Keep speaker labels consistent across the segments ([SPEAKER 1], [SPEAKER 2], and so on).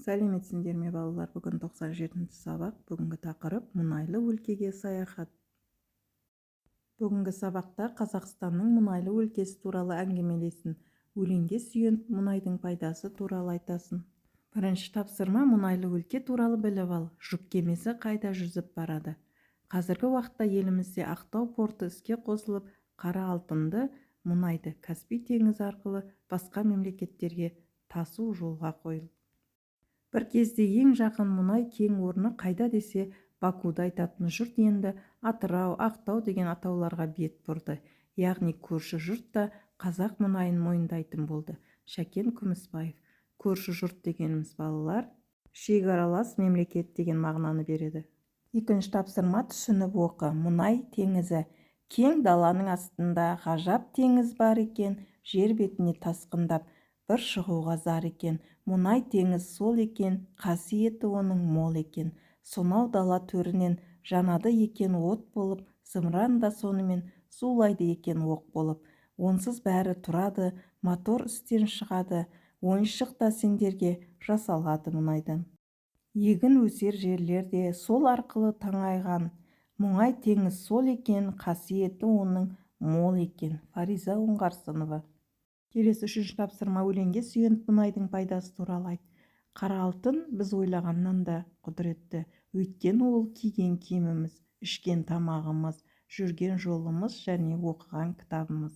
[SPEAKER 1] сәлеметсіңдер ме балалар? Бүгін 97-ші сабақ. Бүгінгі тақырып мұнайлы өлкеге саяхат. Бүгінгі сабақта Қазақстанның мұнайлы өлкесі туралы әңгімелесін. Өлеңге сүйеніп мұнайдың пайдасы туралы айтасын. Бірінші тапсырма: мұнайлы өлке туралы біліп ал. Жүк кемесі қайда жүзіп барады? Қазіргі уақытта елімізде Ақтау порты іске қосылып, қара алтынды мұнайды Каспий теңізі арқылы басқа мемлекеттерге тасу жолға қойылды. Бір кезде ең жақын мұнай кен орны қайда десе, Бакуды айтатын жұрт енді Атырау, Ақтау деген атауларға бет бұрды. Яғни көрші жұрт та қазақ мұнайын мойындайтын болды. Шәкен Күмісбаев. Көрші жұрт дегеніміз балалар шекаралас мемлекет деген мағынаны береді. Екінші тапсырма: түсініп оқы. Мұнай теңізі. Кең даланың астында ғажап теңіз бар екен, жер бетіне тасқындап бір шығуға зар екен. Мұнай теңіз сол екен, қасиеті оның мол екен. Сонау дала төрінен жанады екен от болып, зымыран да сонымен сулайды екен оқ болып. Онсыз бәрі тұрады, мотор істен шығады, ойыншық та сендерге жасалады мұнайдан. Егін өсер жерлерде сол арқылы таңайған. Мұнай теңіз сол екен, қасиеті оның мол екен. Фариза Оңғарсынова. Келесі үшінші тапсырма: өлеңге сүйеніп мұнайдың пайдасы туралы айт. Қара алтын біз ойлағаннан да құдіретті. Өйткені ол киген киіміміз, ішкен тамағымыз, жүрген жолымыз және оқыған кітабымыз.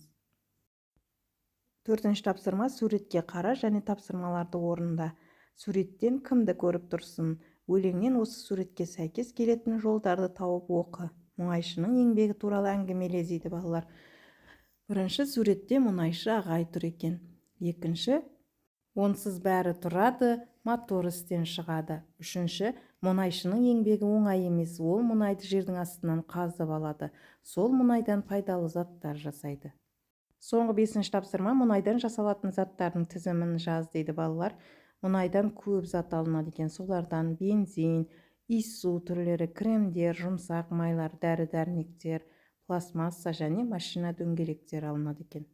[SPEAKER 1] Төртінші тапсырма: суретке қара және тапсырмаларды орында. Суреттен кімді көріп тұрсын? Өлеңнен осы суретке сәйкес келетін жолдарды тауып оқы. Мұнайшының еңбегі туралы әңгімеле дейді балалар. Бірінші суретте мұнайшы ағай тұр екен. Екінші: онсыз бәрі тұрады, мотор істен шығады. Үшінші: мұнайшының еңбегі оңай емес, ол мұнайды жердің астынан қазып алады. Сол мұнайдан пайдалы заттар жасайды. Соңғы бесінші тапсырма: мұнайдан жасалатын заттардың тізімін жаз дейді балалар. Мұнайдан көп зат алынады екен. Солардан бензин, иіссу түрлері, кремдер, жұмсақ майлар, дәрі-дәрмектер, пластмасса және машина дөңгелектер алынады екен.